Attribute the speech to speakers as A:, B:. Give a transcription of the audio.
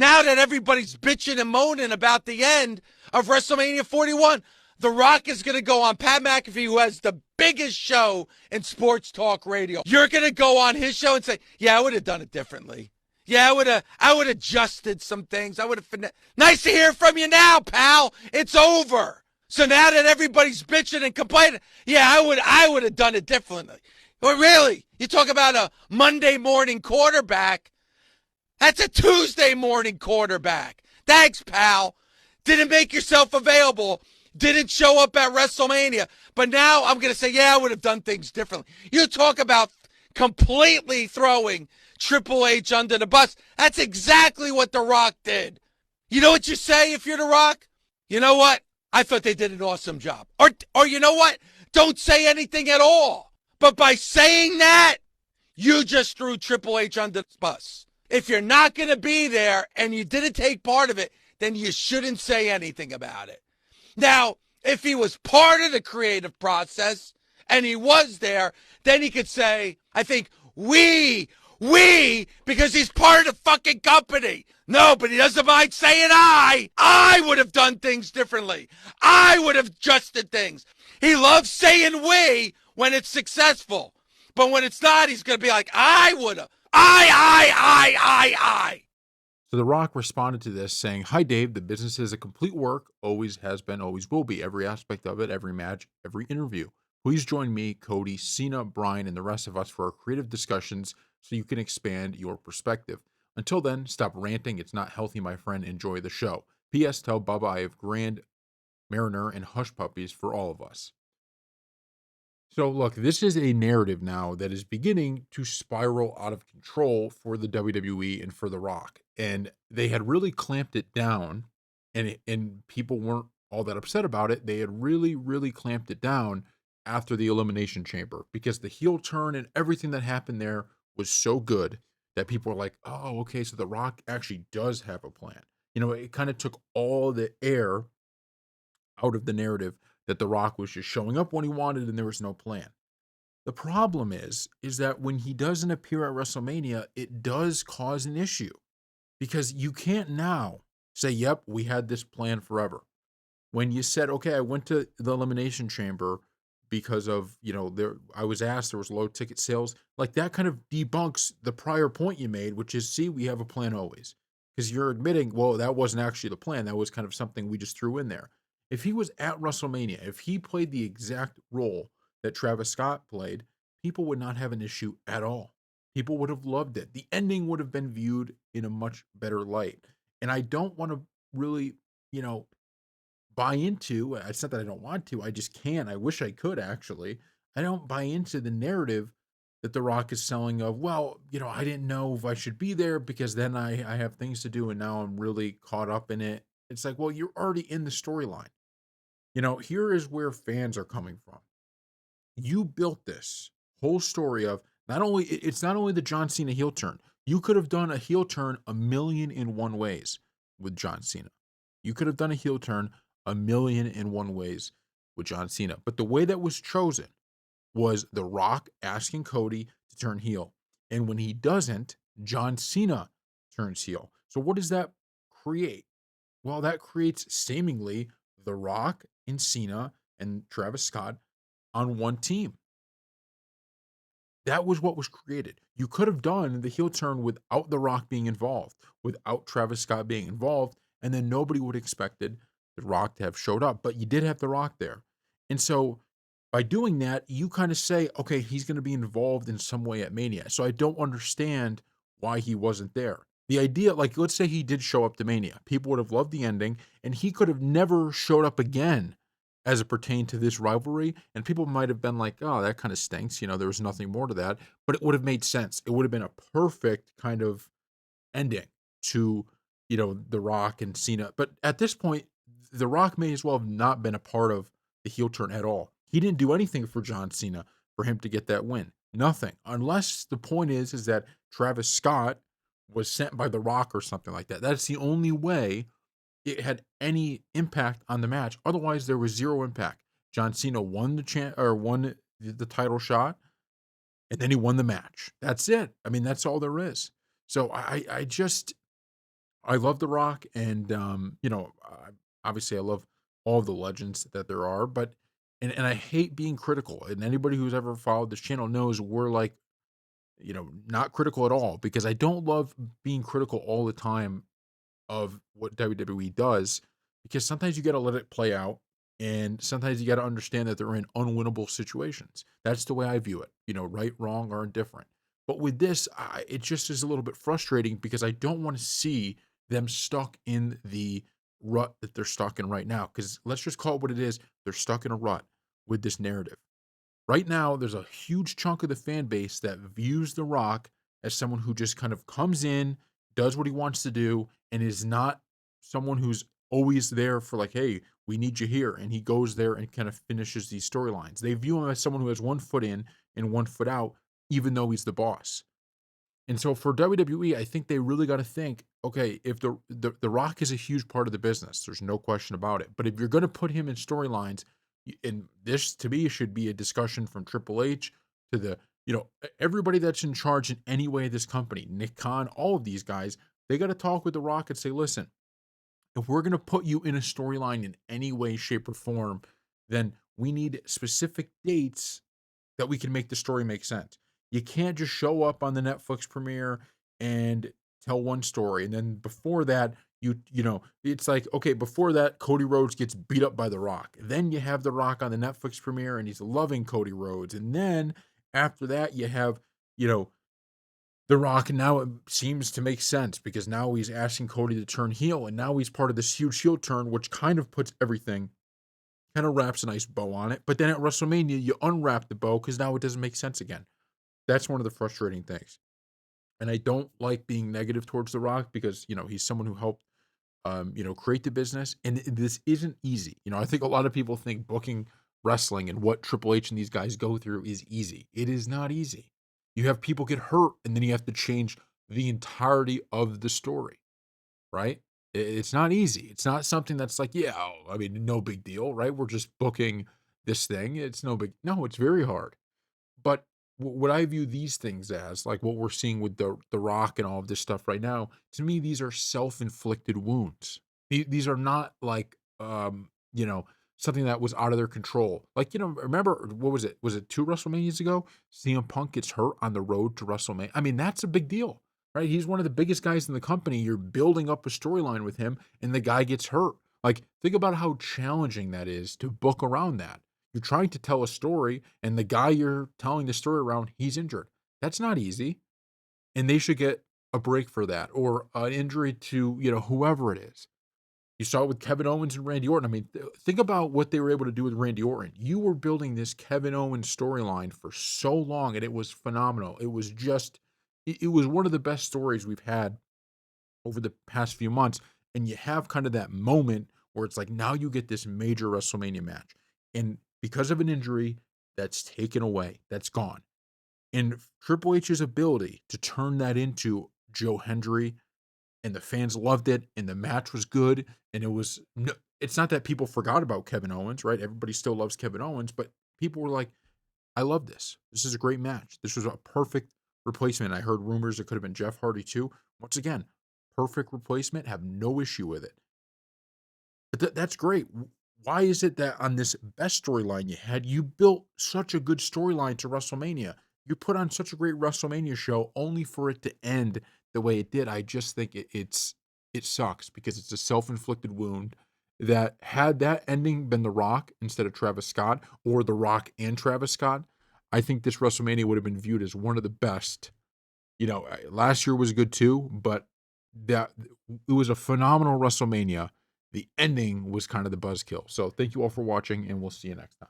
A: Now that everybody's bitching and moaning about the end of WrestleMania 41, The Rock is going to go on Pat McAfee, who has the biggest show in sports talk radio. You're going to go on his show and say, yeah, I would have done it differently. Yeah, I would have adjusted some things. I would have Nice to hear from you now, pal. It's over. So now that everybody's bitching and complaining, yeah, I would have done it differently. Well, really? You talk about a Monday morning quarterback. That's a Tuesday morning quarterback. Thanks, pal. Didn't make yourself available. Didn't show up at WrestleMania. But now I'm going to say, yeah, I would have done things differently. You talk about completely throwing Triple H under the bus. That's exactly what The Rock did. You know what you say if you're The Rock? You know what? I thought they did an awesome job. Or you know what? Don't say anything at all. But by saying that, you just threw Triple H under the bus. If you're not going to be there and you didn't take part of it, then you shouldn't say anything about it. Now, if he was part of the creative process and he was there, then he could say, I think we, because he's part of the fucking company. No, but he doesn't mind saying I would have done things differently. I would have adjusted things. He loves saying we when it's successful. But when it's not, he's going to be like, I would have. I.
B: So The Rock responded to this saying, "Hi, Dave. The business is a complete work. Always has been, always will be. Every aspect of it, every match, every interview. Please join me, Cody, Cena, Brian, and the rest of us for our creative discussions so you can expand your perspective. Until then, stop ranting. It's not healthy, my friend. Enjoy the show. P.S. Tell Bubba I have Grand Mariner and Hush Puppies for all of us." So, look, this is a narrative now that is beginning to spiral out of control for the WWE and for The Rock. And they had really clamped it down, and people weren't all that upset about it. They had really, really clamped it down after the Elimination Chamber because the heel turn and everything that happened there was so good that people were like, oh, okay, so The Rock actually does have a plan. You know, it kind of took all the air out of the narrative that The Rock was just showing up when he wanted and there was no plan. The problem is that when he doesn't appear at WrestleMania, it does cause an issue because you can't now say, yep, we had this plan forever. When you said, okay, I went to the Elimination Chamber because of, I was asked, there was low ticket sales, like that kind of debunks the prior point you made, which is, see, we have a plan always. Because you're admitting, well, that wasn't actually the plan. That was kind of something we just threw in there. If he was at WrestleMania, if he played the exact role that Travis Scott played, people would not have an issue at all. People would have loved it. The ending would have been viewed in a much better light. And I don't want to really, buy into, it's not that I don't want to, I just can't. I wish I could actually. I don't buy into the narrative that The Rock is selling of, well, I didn't know if I should be there because then I have things to do and now I'm really caught up in it. It's like, well, you're already in the storyline. Here is where fans are coming from. You built this whole story of it's not only the John Cena heel turn. You could have done a heel turn 1,000,001 ways with John Cena. You could have done a heel turn 1,000,001 ways with John Cena. But the way that was chosen was The Rock asking Cody to turn heel. And when he doesn't, John Cena turns heel. So what does that create? Well, that creates seemingly The Rock and Cena and Travis Scott on one team. That was what was created. You could have done the heel turn without The Rock being involved, without Travis Scott being involved, and then nobody would have expected The Rock to have showed up. But you did have The Rock there. And so by doing that, you kind of say, okay, he's going to be involved in some way at Mania. So I don't understand why he wasn't there. The idea, like, let's say he did show up to Mania. People would have loved the ending, and he could have never showed up again as it pertained to this rivalry. And people might have been like, oh, that kind of stinks. There was nothing more to that. But it would have made sense. It would have been a perfect kind of ending to, The Rock and Cena. But at this point, The Rock may as well have not been a part of the heel turn at all. He didn't do anything for John Cena for him to get that win. Nothing. Unless the point is that Travis Scott was sent by The Rock or something like that. That's the only way it had any impact on the match. Otherwise, there was zero impact. John Cena won the title shot, and then he won the match. That's it. I mean, that's all there is. So I just I love The Rock, and obviously I love all of the legends that there are, but and I hate being critical. And anybody who's ever followed this channel knows we're like, not critical at all, because I don't love being critical all the time of what WWE does, because sometimes you got to let it play out, and sometimes you got to understand that they're in unwinnable situations. That's the way I view it. Right, wrong, or indifferent. But with this, it just is a little bit frustrating because I don't want to see them stuck in the rut that they're stuck in right now. Because let's just call it what it is. They're stuck in a rut with this narrative. Right now, there's a huge chunk of the fan base that views The Rock as someone who just kind of comes in, does what he wants to do, and is not someone who's always there for like, hey, we need you here. And he goes there and kind of finishes these storylines. They view him as someone who has one foot in and one foot out, even though he's the boss. And so for WWE, I think they really got to think, okay, if the Rock is a huge part of the business, there's no question about it. But if you're going to put him in storylines, and this to me should be a discussion from Triple H to everybody that's in charge in any way of this company, Nick Khan, all of these guys, they got to talk with the Rock and say, listen, if we're going to put you in a storyline in any way, shape, or form, then we need specific dates that we can make the story make sense. You can't just show up on the Netflix premiere and tell one story, and then before that, it's like, okay, before that, Cody Rhodes gets beat up by The Rock. Then you have The Rock on the Netflix premiere, and he's loving Cody Rhodes, and then after that, you have you know The Rock, and now it seems to make sense because now he's asking Cody to turn heel, and now he's part of this huge heel turn, which kind of puts everything kind of wraps a nice bow on it. But then at WrestleMania, you unwrap the bow because now it doesn't make sense again. That's one of the frustrating things. And I don't like being negative towards The Rock because, he's someone who helped, create the business. And this isn't easy. I think a lot of people think booking wrestling and what Triple H and these guys go through is easy. It is not easy. You have people get hurt and then you have to change the entirety of the story, right? It's not easy. It's not something that's like, yeah, I mean, no big deal, right? We're just booking this thing. It's no big, no, it's very hard. But what I view these things as, like what we're seeing with the Rock and all of this stuff right now, to me, these are self-inflicted wounds. These are not like, something that was out of their control. Like, remember what was it? Was it 2 WrestleManias ago? CM Punk gets hurt on the road to WrestleMania. I mean, that's a big deal, right? He's one of the biggest guys in the company. You're building up a storyline with him, and the guy gets hurt. Like, think about how challenging that is to book around that. You're trying to tell a story, and the guy you're telling the story around, he's injured. That's not easy. And they should get a break for that, or an injury to, whoever it is. You saw it with Kevin Owens and Randy Orton. I mean, think about what they were able to do with Randy Orton. You were building this Kevin Owens storyline for so long, and it was phenomenal. It was just, it was one of the best stories we've had over the past few months. And you have kind of that moment where it's like, now you get this major WrestleMania match. And because of an injury, that's taken away, that's gone. And Triple H's ability to turn that into Joe Hendry, and the fans loved it, and the match was good, and it's not that people forgot about Kevin Owens, right? Everybody still loves Kevin Owens, but people were like, I love this. This is a great match. This was a perfect replacement. I heard rumors it could have been Jeff Hardy too. Once again, perfect replacement. Have no issue with it. But that's great. Why is it that on this best storyline you had, you built such a good storyline to WrestleMania? You put on such a great WrestleMania show only for it to end the way it did. I just think it sucks because it's a self-inflicted wound that had that ending been The Rock instead of Travis Scott, or The Rock and Travis Scott, I think this WrestleMania would have been viewed as one of the best. Last year was good too, but that it was a phenomenal WrestleMania. The ending was kind of the buzzkill. So thank you all for watching, and we'll see you next time.